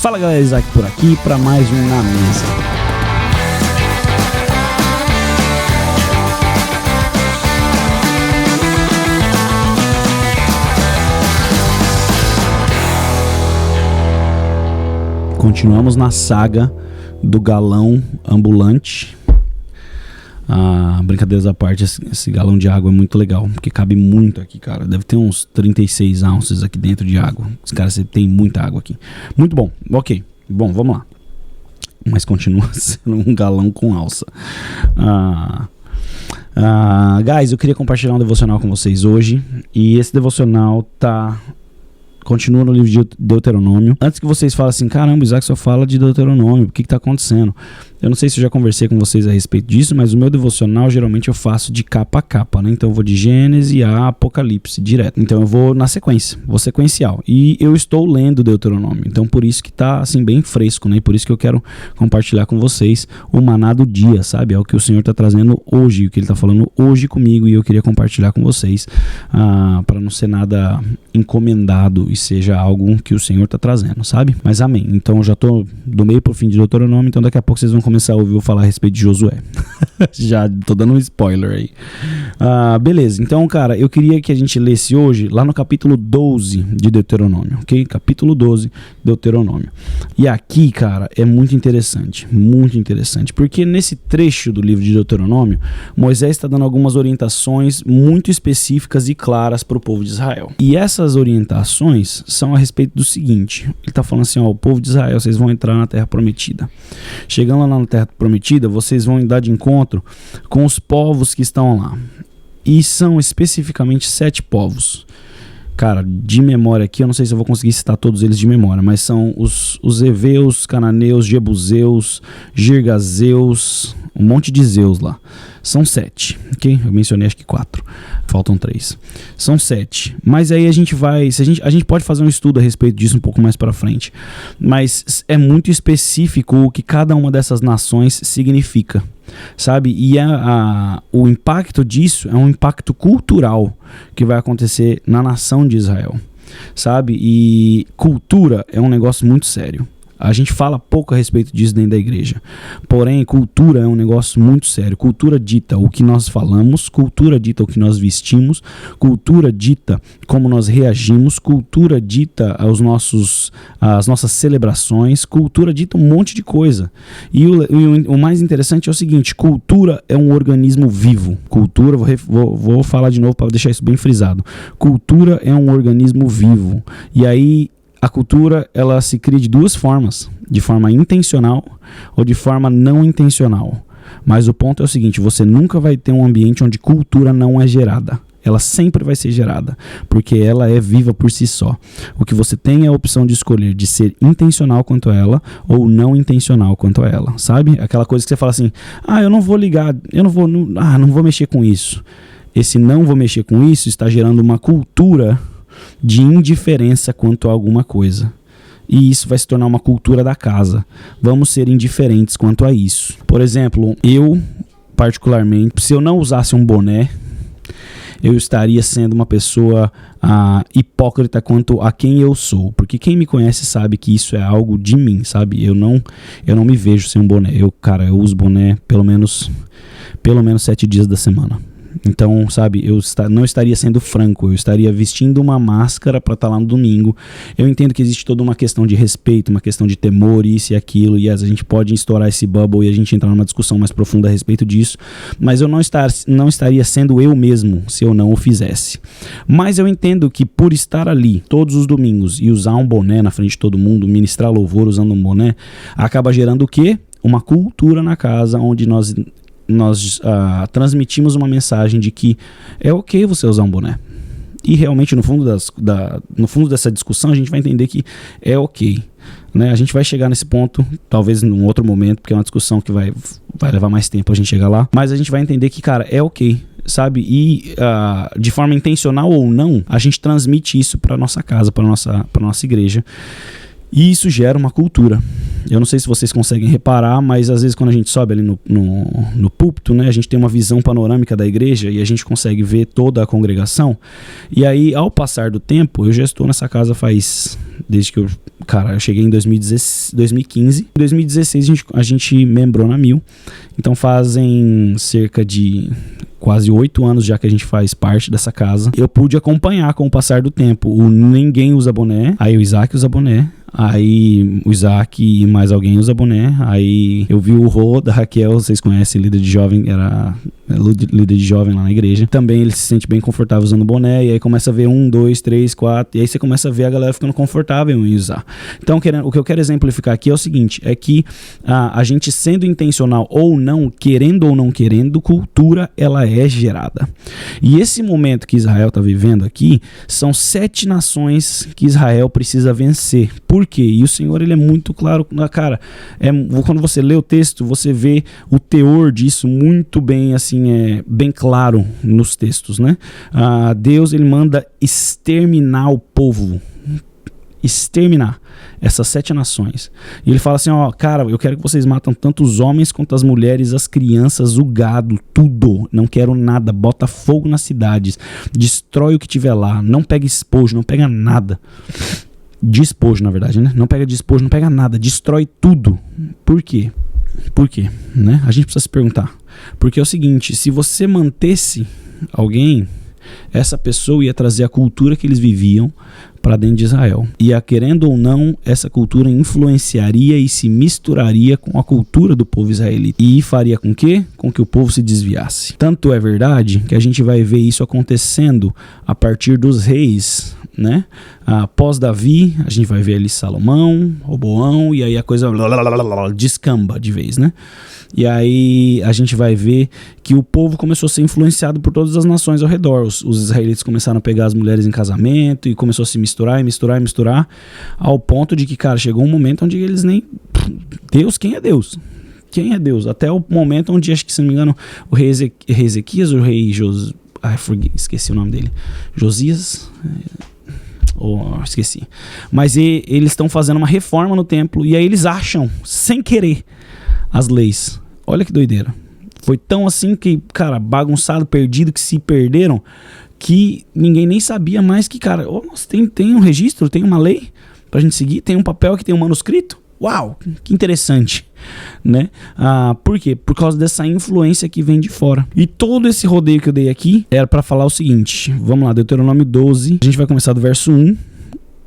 Fala galera, Isaac por aqui para mais um Na Mesa. Continuamos na saga do galão ambulante. Brincadeiras à parte, esse galão de água é muito legal, porque cabe muito aqui, cara. Deve ter uns 36 ounces aqui dentro de água. Os caras, você tem muita água aqui. Muito bom, ok. Bom, vamos lá. Mas continua sendo um galão com alça. Guys, eu queria compartilhar um devocional com vocês hoje. E esse devocional continua no livro de Deuteronômio. Antes que vocês falem assim, caramba, o Isaac só fala de Deuteronômio, o que está acontecendo? Eu não sei se eu já conversei com vocês a respeito disso, mas o meu devocional geralmente eu faço de capa a capa, né? Então eu vou de Gênesis a Apocalipse direto. Então eu vou na sequência, vou sequencial. E eu estou lendo Deuteronômio, então por isso que tá assim bem fresco, né? E por isso que eu quero compartilhar com vocês o maná do dia, sabe? É o que o Senhor está trazendo hoje, o que Ele está falando hoje comigo, e eu queria compartilhar com vocês para não ser nada encomendado e seja algo que o Senhor está trazendo, sabe? Mas amém. Então eu já tô do meio pro fim de Deuteronômio, então daqui a pouco vocês vão começar a ouvir eu falar a respeito de Josué. Já tô dando um spoiler aí. Beleza, então cara, eu queria que a gente lesse hoje lá no capítulo 12 de Deuteronômio, ok? Capítulo 12 de Deuteronômio. E aqui, cara, é muito interessante, porque nesse trecho do livro de Deuteronômio, Moisés está dando algumas orientações muito específicas e claras para o povo de Israel. E essas orientações são a respeito do seguinte: ele está falando assim, ó, o povo de Israel, vocês vão entrar na terra prometida. Chegando lá na terra prometida, vocês vão dar de encontro com os povos que estão lá. E são especificamente 7 povos. Cara, de memória aqui, eu não sei se eu vou conseguir citar todos eles de memória, mas são os heveus, cananeus, jebuseus, girgazeus, um monte de zeus lá. São 7, ok? Eu mencionei acho que 4, faltam 3. São 7, mas aí a gente pode fazer um estudo a respeito disso um pouco mais pra frente, mas é muito específico o que cada uma dessas nações significa, sabe? E o impacto disso é um impacto cultural que vai acontecer na nação de Israel, sabe? E cultura é um negócio muito sério. A gente fala pouco a respeito disso dentro da igreja. Porém, cultura é um negócio muito sério. Cultura dita o que nós falamos, cultura dita o que nós vestimos, cultura dita como nós reagimos, cultura dita as nossas celebrações, cultura dita um monte de coisa. E o mais interessante é o seguinte: cultura é um organismo vivo. Cultura, vou falar de novo para deixar isso bem frisado. Cultura é um organismo vivo. E aí, a cultura, ela se cria de duas formas, de forma intencional ou de forma não intencional. Mas o ponto é o seguinte: você nunca vai ter um ambiente onde cultura não é gerada. Ela sempre vai ser gerada, porque ela é viva por si só. O que você tem é a opção de escolher de ser intencional quanto a ela ou não intencional quanto a ela, sabe? Aquela coisa que você fala assim, eu não vou ligar, não vou mexer com isso. Esse não vou mexer com isso está gerando uma cultura de indiferença quanto a alguma coisa. E isso vai se tornar uma cultura da casa. Vamos ser indiferentes quanto a isso. Por exemplo, eu, particularmente, se eu não usasse um boné, eu estaria sendo uma pessoa hipócrita quanto a quem eu sou. Porque quem me conhece sabe que isso é algo de mim, sabe? Eu não me vejo sem um boné. Eu uso boné pelo menos 7 dias da semana. Então, sabe, eu não estaria sendo franco, eu estaria vestindo uma máscara para estar lá no domingo. Eu entendo que existe toda uma questão de respeito, uma questão de temor, isso e aquilo, e a gente pode estourar esse bubble e a gente entrar numa discussão mais profunda a respeito disso, mas eu não estaria sendo eu mesmo se eu não o fizesse. Mas eu entendo que por estar ali todos os domingos e usar um boné na frente de todo mundo, ministrar louvor usando um boné, acaba gerando o quê? Uma cultura na casa onde nós transmitimos uma mensagem de que é ok você usar um boné. E realmente no fundo dessa discussão a gente vai entender que é ok, né? A gente vai chegar nesse ponto talvez num outro momento, porque é uma discussão que vai levar mais tempo a gente chegar lá, mas a gente vai entender que, cara, é ok, sabe? E de forma intencional ou não, a gente transmite isso para nossa casa, para nossa igreja, e isso gera uma cultura. Eu não sei se vocês conseguem reparar, mas às vezes quando a gente sobe ali no púlpito, né, a gente tem uma visão panorâmica da igreja e a gente consegue ver toda a congregação. E aí, ao passar do tempo, eu já estou nessa casa desde que eu cheguei em 2015. Em 2016 a gente membrou na 1000. Então fazem cerca de quase 8 anos já que a gente faz parte dessa casa. Eu pude acompanhar com o passar do tempo. Ninguém usa boné, aí o Isaac usa boné. Aí o Isaac e mais alguém usa boné. Aí eu vi o Rô da Raquel, vocês conhecem, líder de jovem, era líder de jovem lá na igreja. Também ele se sente bem confortável usando boné. E aí começa a ver 1, 2, 3, 4. E aí você começa a ver a galera ficando confortável em usar. Então o que eu quero exemplificar aqui é o seguinte: é que a gente sendo intencional ou não, querendo ou não querendo, cultura ela é gerada. E esse momento que Israel está vivendo aqui são 7 nações que Israel precisa vencer. Por quê? E o Senhor ele é muito claro, cara. Quando você lê o texto, você vê o teor disso muito bem, assim, bem claro nos textos, né? Deus ele manda exterminar o povo. Exterminar essas 7 nações. E ele fala assim, cara, eu quero que vocês matem tanto os homens quanto as mulheres, as crianças, o gado, tudo. Não quero nada. Bota fogo nas cidades. Destrói o que tiver lá. Não pega esposo, não pega nada. Despojo, na verdade, né? Não pega despojo, não pega nada. Destrói tudo. Por quê? Por quê? Né? A gente precisa se perguntar. Porque é o seguinte, se você mantesse alguém, essa pessoa ia trazer a cultura que eles viviam para dentro de Israel. E querendo ou não, essa cultura influenciaria e se misturaria com a cultura do povo israelita. E faria com quê? Com que o povo se desviasse. Tanto é verdade que a gente vai ver isso acontecendo a partir dos reis, né? Após Davi, a gente vai ver ali Salomão, Roboão, e aí a coisa descamba de vez, né? E aí a gente vai ver que o povo começou a ser influenciado por todas as nações ao redor. Os israelitas começaram a pegar as mulheres em casamento e começou a se misturar, ao ponto de que, cara, chegou um momento onde eles nem... Deus, quem é Deus? Quem é Deus? Até o momento onde, acho que, se não me engano, o rei Ezequias, o rei esqueci o nome dele. Josias... esqueci. Mas eles estão fazendo uma reforma no templo e aí eles acham, sem querer, as leis. Olha que doideira. Foi tão assim que, cara, bagunçado, perdido, que se perderam, que ninguém nem sabia mais que, cara, tem um registro, tem uma lei pra gente seguir, tem um papel que tem um manuscrito. Uau, que interessante, né? Por quê? Por causa dessa influência que vem de fora. E todo esse rodeio que eu dei aqui era para falar o seguinte. Vamos lá, Deuteronômio 12. A gente vai começar do verso 1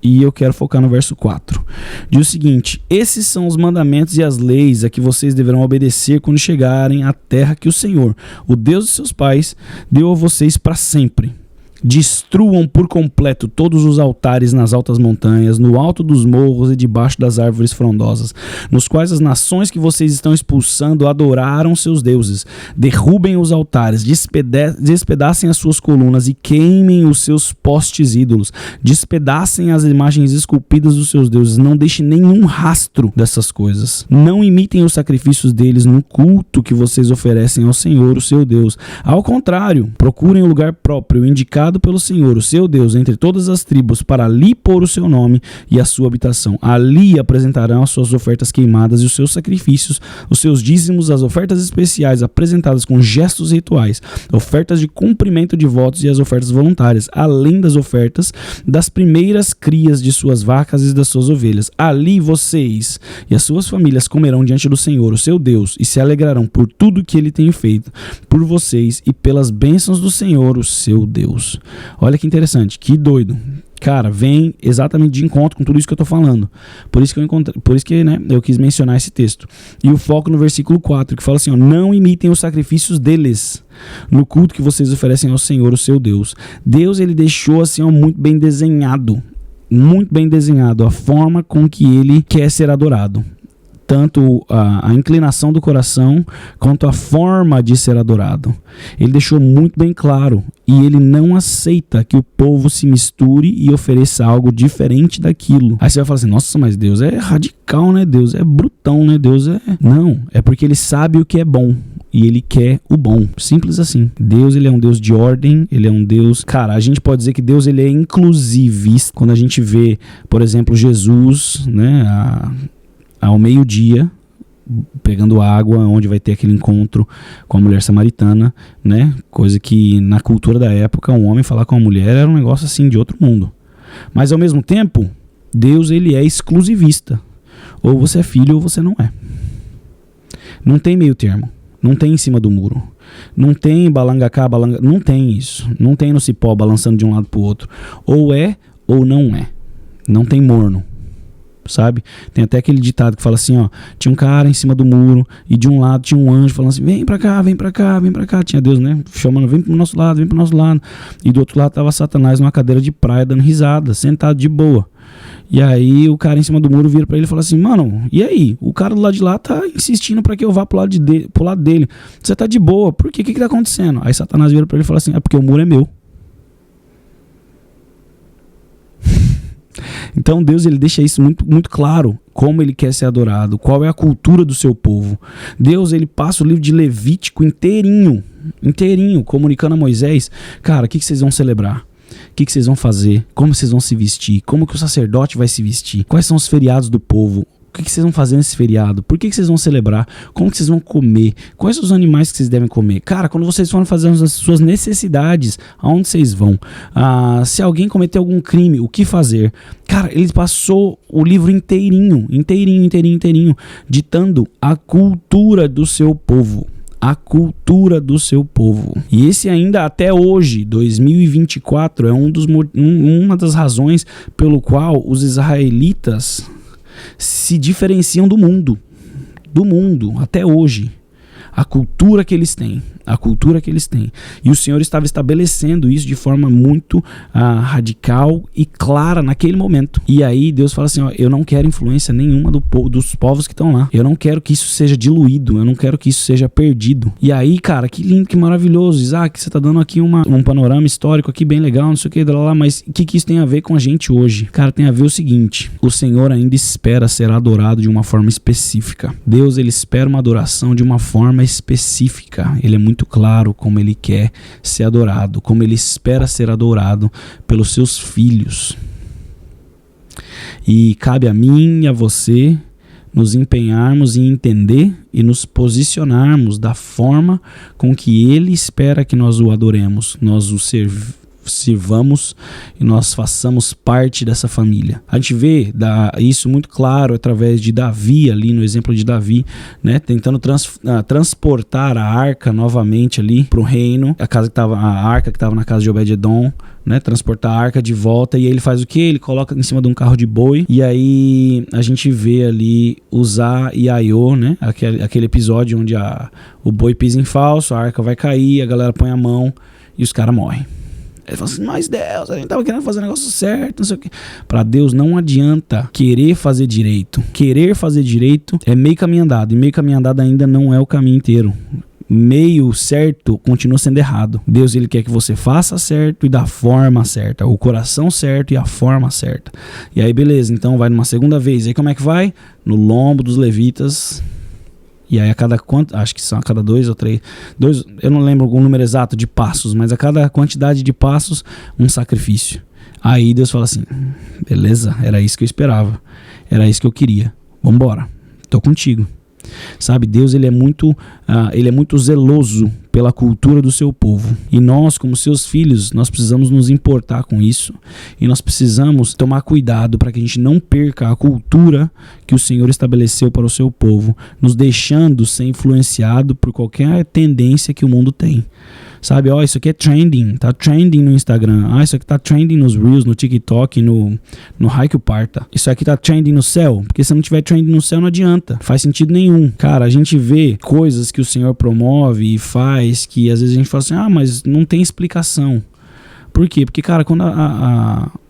e eu quero focar no verso 4. Diz o seguinte: esses são os mandamentos e as leis a que vocês deverão obedecer quando chegarem à terra que o Senhor, o Deus de seus pais, deu a vocês para sempre. Destruam por completo todos os altares nas altas montanhas, no alto dos morros e debaixo das árvores frondosas, nos quais as nações que vocês estão expulsando adoraram seus deuses. Derrubem os altares, despedacem as suas colunas e queimem os seus postes ídolos. Despedacem as imagens esculpidas dos seus deuses. Não deixem nenhum rastro dessas coisas. Não imitem os sacrifícios deles no culto que vocês oferecem ao Senhor, o seu Deus. Ao contrário, procurem o lugar próprio, indicado pelo Senhor, o seu Deus, entre todas as tribos, para ali pôr o seu nome e a sua habitação. Ali apresentarão as suas ofertas queimadas e os seus sacrifícios, os seus dízimos, as ofertas especiais apresentadas com gestos rituais, ofertas de cumprimento de votos e as ofertas voluntárias, além das ofertas das primeiras crias de suas vacas e das suas ovelhas. Ali vocês e as suas famílias comerão diante do Senhor, o seu Deus, e se alegrarão por tudo que ele tem feito por vocês e pelas bênçãos do Senhor, o seu Deus. Olha que interessante, que doido. Cara, vem exatamente de encontro com tudo isso que eu tô falando. Por isso que né, eu quis mencionar esse texto. E o foco no versículo 4, que fala assim, não imitem os sacrifícios deles no culto que vocês oferecem ao Senhor, o seu Deus. Deus, ele deixou assim, muito bem desenhado a forma com que ele quer ser adorado. Tanto a inclinação do coração quanto a forma de ser adorado. Ele deixou muito bem claro, e ele não aceita que o povo se misture e ofereça algo diferente daquilo. Aí você vai falar assim, nossa, mas Deus é radical, né? Deus é brutão, né? Deus é... Não, é porque ele sabe o que é bom. E ele quer o bom, simples assim. Deus, ele é um Deus de ordem, ele é um Deus... Cara, a gente pode dizer que Deus, ele é inclusivista. Quando a gente vê, por exemplo, Jesus, né? ao meio-dia, pegando água, onde vai ter aquele encontro com a mulher samaritana, né? Coisa que na cultura da época, um homem falar com uma mulher era um negócio assim de outro mundo. Mas ao mesmo tempo, Deus ele é exclusivista. Ou você é filho ou você não é. Não tem meio termo. Não tem em cima do muro. Não tem balanga cá, balanga... Não tem isso. Não tem no cipó balançando de um lado pro outro. Ou é ou não é. Não tem morno. Sabe? Tem até aquele ditado que fala assim, ó, tinha um cara em cima do muro e de um lado tinha um anjo falando assim, vem pra cá, vem pra cá, vem pra cá. Tinha Deus, né? Chamando, vem pro nosso lado, vem pro nosso lado. E do outro lado tava Satanás numa cadeira de praia dando risada, sentado de boa. E aí o cara em cima do muro vira pra ele e fala assim, mano, e aí? O cara do lado de lá tá insistindo pra que eu vá pro lado dele. Você tá de boa, por quê? O que tá acontecendo? Aí Satanás vira pra ele e fala assim, é porque o muro é meu. Então Deus ele deixa isso muito, muito claro, como ele quer ser adorado, qual é a cultura do seu povo. Deus ele passa o livro de Levítico inteirinho, comunicando a Moisés, cara, o que vocês vão celebrar? O que vocês vão fazer? Como vocês vão se vestir? Como que o sacerdote vai se vestir? Quais são os feriados do povo? O que vocês vão fazer nesse feriado? Por que vocês vão celebrar? Como que vocês vão comer? Quais são os animais que vocês devem comer? Cara, quando vocês forem fazer as suas necessidades, aonde vocês vão? Se alguém cometer algum crime, o que fazer? Cara, ele passou o livro inteirinho, ditando a cultura do seu povo. A cultura do seu povo. E esse ainda até hoje, 2024, é uma das razões pelo qual os israelitas se diferenciam do mundo até hoje. A cultura que eles têm. E o Senhor estava estabelecendo isso de forma muito radical e clara naquele momento. E aí Deus fala assim, ó, eu não quero influência nenhuma dos povos que estão lá. Eu não quero que isso seja diluído, eu não quero que isso seja perdido. E aí, cara, que lindo, que maravilhoso. Isaac, você tá dando aqui um panorama histórico aqui bem legal, não sei o que, mas o que isso tem a ver com a gente hoje? Cara, tem a ver o seguinte, o Senhor ainda espera ser adorado de uma forma específica. Deus, ele espera uma adoração de uma forma específica. Ele é muito claro como ele quer ser adorado, como ele espera ser adorado pelos seus filhos. E cabe a mim e a você nos empenharmos em entender e nos posicionarmos da forma com que ele espera que nós o adoremos, nós o sirvamos e nós façamos parte dessa família. A gente vê isso muito claro através de Davi, ali no exemplo de Davi, né, tentando transportar a arca novamente ali para o reino, a arca que estava na casa de Obed-edom, né, transportar a arca de volta, e aí ele faz o que? Ele coloca em cima de um carro de boi, e aí a gente vê ali Uzá e Aiô, né, aquele episódio onde o boi pisa em falso, a arca vai cair, a galera põe a mão e os caras morrem. Ele fala assim, mas Deus, a gente tava querendo fazer o negócio certo, não sei o que. Pra Deus não adianta querer fazer direito. Querer fazer direito é meio caminho andado, e meio caminho andado ainda não é o caminho inteiro. Meio certo continua sendo errado. Deus, ele quer que você faça certo e da forma certa, o coração certo e a forma certa. E aí beleza, então vai numa segunda vez. E aí como é que vai? No lombo dos levitas. E aí acho que são a cada 2 ou 3, eu não lembro o número exato de passos, mas a cada quantidade de passos, um sacrifício. Aí Deus fala assim, beleza, era isso que eu esperava, era isso que eu queria, vambora, tô contigo. Sabe, Deus ele é muito zeloso pela cultura do seu povo. E nós, como seus filhos, nós precisamos nos importar com isso. E nós precisamos tomar cuidado para que a gente não perca a cultura que o Senhor estabeleceu para o seu povo, nos deixando ser influenciado por qualquer tendência que o mundo tem. Sabe, ó, isso aqui é trending, tá trending no Instagram. Isso aqui tá trending nos Reels, no TikTok, no Haiku Parta. Isso aqui tá trending no céu, porque se não tiver trending no céu não adianta, faz sentido nenhum. Cara, a gente vê coisas que o Senhor promove e faz que às vezes a gente fala assim, mas não tem explicação. Por quê? Porque, cara, quando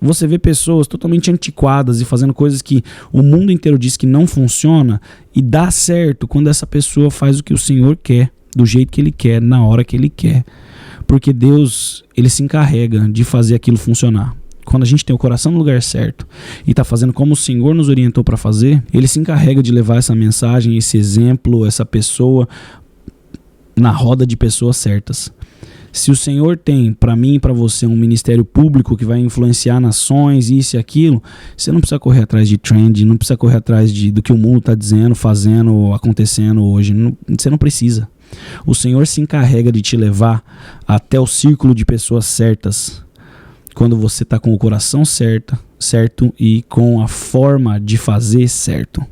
você vê pessoas totalmente antiquadas e fazendo coisas que o mundo inteiro diz que não funciona e dá certo quando essa pessoa faz o que o Senhor quer, do jeito que ele quer, na hora que ele quer. Porque Deus, ele se encarrega de fazer aquilo funcionar. Quando a gente tem o coração no lugar certo e está fazendo como o Senhor nos orientou para fazer, ele se encarrega de levar essa mensagem, esse exemplo, essa pessoa na roda de pessoas certas. Se o Senhor tem para mim e para você um ministério público que vai influenciar nações, isso e aquilo, você não precisa correr atrás de trend, não precisa correr atrás do que o mundo está dizendo, fazendo, acontecendo hoje. Você não precisa. O Senhor se encarrega de te levar até o círculo de pessoas certas, quando você está com o coração certo e com a forma de fazer certo.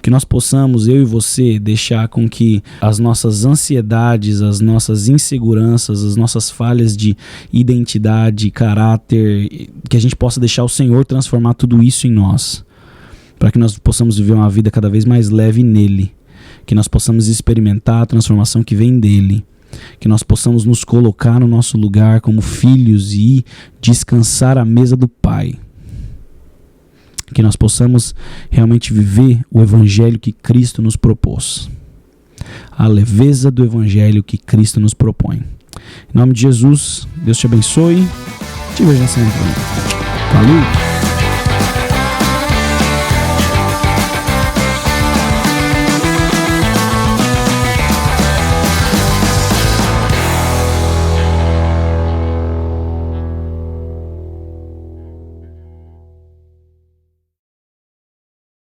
Que nós possamos, eu e você, deixar com que as nossas ansiedades, as nossas inseguranças, as nossas falhas de identidade, caráter, que a gente possa deixar o Senhor transformar tudo isso em nós, para que nós possamos viver uma vida cada vez mais leve nele, que nós possamos experimentar a transformação que vem dele, que nós possamos nos colocar no nosso lugar como filhos e descansar à mesa do Pai. Que nós possamos realmente viver o evangelho que Cristo nos propôs. A leveza do evangelho que Cristo nos propõe. Em nome de Jesus, Deus te abençoe. Te vejo na semana. Valeu!